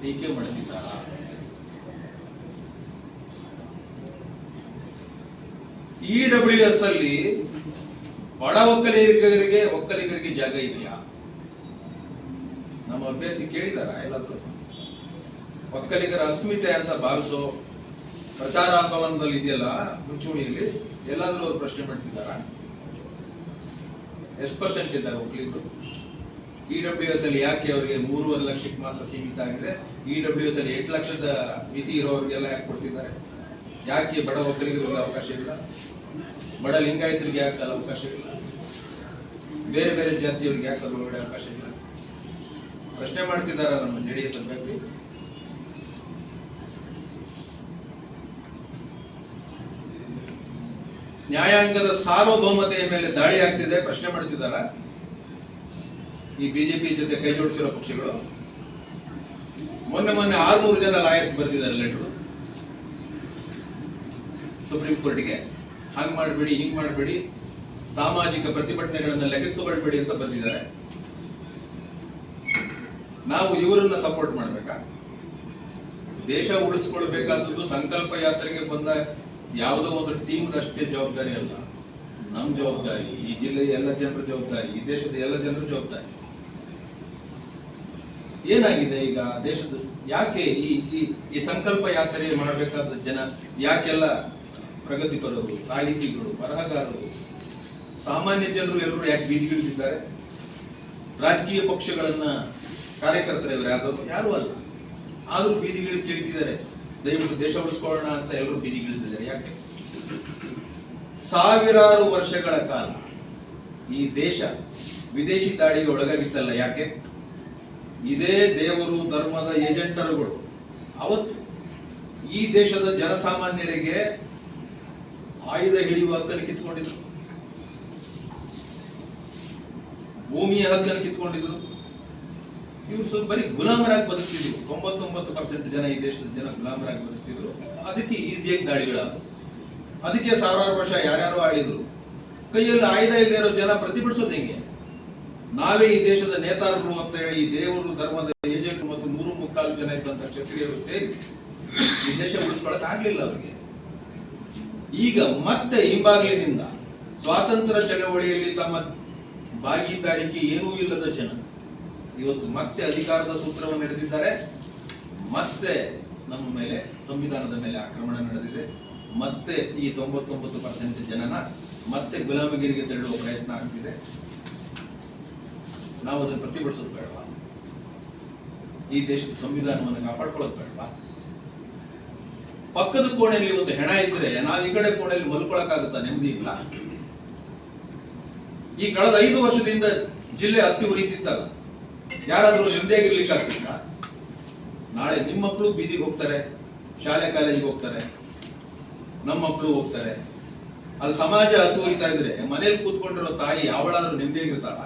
ಟೀಕೆ ಮಾಡುತ್ತಿದ್ದಾರಾ? EWS ಅಲ್ಲಿ ಬಡ ಒಕ್ಕಲಿಗರಿಗೆ ಜಾಗ ಇದೆಯಾ? ನಮ್ಮ ಅಭ್ಯರ್ಥಿ ಕೇಳಿದಾರ ಎಲ್ಲಾದ್ರೂ? ಒಕ್ಕಲಿಗರ ಅಸ್ಮಿತೆ ಅಂತ ಭಾವಿಸೋ ಪ್ರಚಾರಾಂದೋಲನದಲ್ಲಿ ಇದೆಯಲ್ಲ ಮುಂಚೂಣಿಯಲ್ಲಿ, ಎಲ್ಲಾದ್ರೂ ಅವ್ರು ಪ್ರಶ್ನೆ ಮಾಡ್ತಿದ್ದಾರಾ? ಎಷ್ಟು % ಇದ್ದಾರೆ ಒಕ್ಕಲಿಗರು? EWS ಅಲ್ಲಿ ಯಾಕೆ ಅವರಿಗೆ 3.5 ಲಕ್ಷಕ್ಕೆ ಮಾತ್ರ ಸೀಮಿತ ಆಗಿದೆ? EWS ಅಲ್ಲಿ 8 ಲಕ್ಷದ ಮಿತಿ ಇರೋರಿಗೆಲ್ಲ ಯಾಕೆ ಕೊಡ್ತಿದ್ದಾರೆ? ಯಾಕೆ ಬಡ ಒಕ್ಕಲಿಗರಿಗೆ ಅವಕಾಶ ಇಲ್ಲ? ಬಡ ಲಿಂಗಾಯತರಿಗೆ ಯಾಕೆ ಅವಕಾಶ ಇಲ್ಲ? ಬೇರೆ ಬೇರೆ ಜಾತಿಯವರಿಗೆ ಯಾಕೆ ಒಳಗಡೆ ಅವಕಾಶ ಇಲ್ಲ? ಪ್ರಶ್ನೆ ಮಾಡ್ತಿದ್ದಾರೆ ನಮ್ಮ JDS ಅಭ್ಯರ್ಥಿ. ನ್ಯಾಯಾಂಗದ ಸಾರ್ವಭೌಮತೆಯ ಮೇಲೆ ದಾಳಿ ಆಗ್ತಿದೆ, ಪ್ರಶ್ನೆ ಮಾಡ್ತಿದ್ದಾರ ಈ ಬಿಜೆಪಿ ಜೊತೆ ಕೈ ಜೋಡಿಸಿರೋ ಪಕ್ಷಗಳು? ಮೊನ್ನೆ 600 ಜನ ಲಾಯರ್ಸ್ ಬರೆದಿದ್ದಾರೆ ಲೆಟರ್ ಸುಪ್ರೀಂ ಕೋರ್ಟ್ಗೆ. ಹಂಗ್ ಮಾಡಬೇಡಿ, ಹಿಂಗ್ ಮಾಡಬೇಡಿ, ಸಾಮಾಜಿಕ ಪ್ರತಿಭಟನೆಗಳನ್ನ ಲೆಕ್ಕಕ್ಕೆ ತಗೊಳ್ಬೇಡಿ ಅಂತ ಬರೆದಿದ್ದಾರೆ. ನಾವು ಇವರನ್ನ ಸಪೋರ್ಟ್ ಮಾಡ್ಬೇಕಾ? ದೇಶ ಉಳಿಸ್ಕೊಳ್ಬೇಕಾದದ್ದು ಸಂಕಲ್ಪ ಯಾತ್ರೆಗೆ ಬಂದ ಯಾವುದೋ ಒಂದು ಟೀಮ್ ಅಷ್ಟೇ ಜವಾಬ್ದಾರಿ ಅಲ್ಲ, ನಮ್ಮ ಜವಾಬ್ದಾರಿ, ಈ ಜಿಲ್ಲೆಯ ಎಲ್ಲ ಜನರ ಜವಾಬ್ದಾರಿ, ಈ ದೇಶದ ಎಲ್ಲ ಜನರ ಜವಾಬ್ದಾರಿ. ಏನಾಗಿದೆ ಈಗ ದೇಶದ? ಯಾಕೆ ಈ ಸಂಕಲ್ಪ ಯಾತ್ರೆ ಮಾಡಬೇಕಾದ ಜನ ಯಾಕೆಲ್ಲ ಪ್ರಗತಿಪರರು, ಸಾಹಿತಿಗಳು, ಬರಹಗಾರರು, ಸಾಮಾನ್ಯ ಜನರು ಎಲ್ಲರೂ ಯಾಕೆ ಬೀದಿಗಿಳಿದಿದ್ದಾರೆ? ರಾಜಕೀಯ ಪಕ್ಷಗಳನ್ನ ಕಾರ್ಯಕರ್ತರು ಇವರು ಯಾರು ಅಲ್ಲ, ಆದ್ರೂ ಬೀದಿಗಿಳಿ ಕೇಳ್ತಿದ್ದಾರೆ, ದಯವಿಟ್ಟು ದೇಶ ಉಳಿಸ್ಕೊಳ್ಳೋಣ ಅಂತ ಎಲ್ಲರೂ ಬೀದಿಗಿಳಿದಿದ್ದಾರೆ. ಯಾಕೆ? ಸಾವಿರಾರು ವರ್ಷಗಳ ಕಾಲ ಈ ದೇಶ ವಿದೇಶಿ ದಾಳಿಗೆ ಒಳಗಾಗಿತ್ತಲ್ಲ, ಯಾಕೆ? ಇದೇ ದೇವರು ಧರ್ಮದ ಏಜೆಂಟರುಗಳು ಅವತ್ತು ಈ ದೇಶದ ಜನಸಾಮಾನ್ಯರಿಗೆ ಆಯುಧ ಹಿಡಿಯುವ ಹಕ್ಕನ್ನು ಕಿತ್ಕೊಂಡಿದ್ರು, ಭೂಮಿಯ ಹಕ್ಕನ್ನು ಕಿತ್ಕೊಂಡಿದ್ರು. ಇವರು ಸ್ವಲ್ಪ ಬರೀ ಗುಲಾಮರಾಗಿ ಬದುಕ್ತಿದ್ರು. 99% ಜನ ಈ ದೇಶದ ಜನ ಗುಲಾಮರಾಗಿ ಬದುಕ್ತಿದ್ರು. ಅದಕ್ಕೆ ಈಸಿಯಾಗಿ ದಾಳಿಗಳಾದವು. ಅದಕ್ಕೆ ಸಾವಿರಾರು ವರ್ಷ ಯಾರ್ಯಾರು ಆಳಿದ್ರು. ಕೈಯಲ್ಲಿ ಆಯುಧ ಇಲ್ಲದೆ ಇರೋ ಜನ ಪ್ರತಿಭಟಿಸೋದು ಹೆಂಗೆ? ನಾವೇ ಈ ದೇಶದ ನೇತಾರರು ಅಂತ ಹೇಳಿ ಈ ದೇವರು ಧರ್ಮದ ಏಜೆಂಟ್ ಮತ್ತು 3.25 ಜನ ಇದ್ದಂತ ಕ್ಷತ್ರಿಯರು ಸೇರಿ ಈ ದೇಶ ಉಳಿಸ್ಕೊಳಕ್ ಆಗ್ಲಿಲ್ಲ ಅವರಿಗೆ. ಈಗ ಮತ್ತೆ ಹಿಂಬಾಗಿಲಿನಿಂದ ಸ್ವಾತಂತ್ರ್ಯ ಚಳವಳಿಯಲ್ಲಿ ತಮ್ಮ ಭಾಗಿದಾರಿಕೆ ಏನೂ ಇಲ್ಲದ ಜನ ಇವತ್ತು ಮತ್ತೆ ಅಧಿಕಾರದ ಸೂತ್ರವನ್ನು ನಡೆದಿದ್ದಾರೆ. ಮತ್ತೆ ನಮ್ಮ ಮೇಲೆ, ಸಂವಿಧಾನದ ಮೇಲೆ ಆಕ್ರಮಣ ನಡೆದಿದೆ. ಮತ್ತೆ ಈ 99% ಜನನ ಮತ್ತೆ ಗುಲಾಮಗಿರಿಗೆ ತಳ್ಳುವ ಪ್ರಯತ್ನ ಆಗ್ತಿದೆ. ನಾವು ಅದನ್ನು ಪ್ರತಿಭಟಿಸೋದು ಬೇಡವಾ? ಈ ದೇಶದ ಸಂವಿಧಾನವನ್ನು ಕಾಪಾಡ್ಕೊಳ್ಳೋದು ಬೇಡವಾ? ಪಕ್ಕದ ಕೋಣೆಯಲ್ಲಿ ಒಂದು ಹೆಣ ಇದ್ರೆ ನಾವು ಈ ಕಡೆ ಕೋಣೆಯಲ್ಲಿ ಮಲ್ಕೊಳಕ್ಕಾಗುತ್ತಾ? ನೆಮ್ಮದಿ ಇಲ್ಲ. ಈ ಕಳೆದ 5 ವರ್ಷದಿಂದ ಜಿಲ್ಲೆ ಹತ್ತಿ ಉರಿತಿತ್ತಲ್ಲ, ಯಾರಾದ್ರೂ ನೆಮ್ಮದಿಯಾಗಿರ್ಲಿಕ್ಕೆ ಆಗ್ತಿಲ್ಲ? ನಾಳೆ ನಿಮ್ಮ ಮಕ್ಕಳು ಬೀದಿಗೆ ಹೋಗ್ತಾರೆ, ಶಾಲೆ ಕಾಲೇಜಿಗೆ ಹೋಗ್ತಾರೆ, ನಮ್ಮ ಮಕ್ಕಳು ಹೋಗ್ತಾರೆ. ಅಲ್ಲಿ ಸಮಾಜ ಹತ್ತು ಉರಿತಾ ಇದ್ರೆ ಮನೇಲಿ ಕೂತ್ಕೊಂಡಿರೋ ತಾಯಿ ಯಾವಳಾದ್ರೂ ನೆಮ್ಮದಿಯಾಗಿರ್ತಾಳ?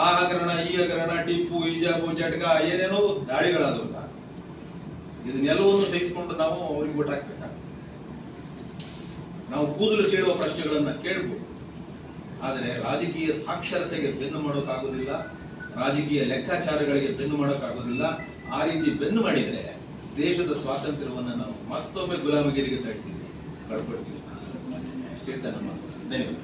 ಆ ಹಗರಣ, ಈ ಹಗರಣ, ಟಿಪ್ಪು, ಹಿಜಾಬು, ಜಟ್ಗ, ಏನೇನೋ ದಾಳಿಗಳಾದವಲ್ಲ, ಇದನ್ನೆಲ್ಲವನ್ನು ಸಹಿಸಿಕೊಂಡು ನಾವು ಅವ್ರಿಗೆ ಓಟ್ ಹಾಕ್ಬೇಕಾ? ನಾವು ಕೂದಲು ಸೀಳುವ ಪ್ರಶ್ನೆಗಳನ್ನ ಕೇಳಬಹುದು, ಆದರೆ ರಾಜಕೀಯ ಸಾಕ್ಷರತೆಗೆ ಬೆನ್ನು ಮಾಡೋಕ್ಕಾಗೋದಿಲ್ಲ, ರಾಜಕೀಯ ಲೆಕ್ಕಾಚಾರಗಳಿಗೆ ಬೆನ್ನು ಮಾಡೋಕ್ಕಾಗೋದಿಲ್ಲ. ಆ ರೀತಿ ಬೆನ್ನು ಮಾಡಿದರೆ ದೇಶದ ಸ್ವಾತಂತ್ರ್ಯವನ್ನು ನಾವು ಮತ್ತೊಮ್ಮೆ ಗುಲಾಮಗಿರಿಗೆ ತಳ್ತೀವಿ, ಕಳ್ಕೊಳ್ತೀವಿ. ಅಷ್ಟೇ ನಮ್ಮ ಧನ್ಯವಾದ.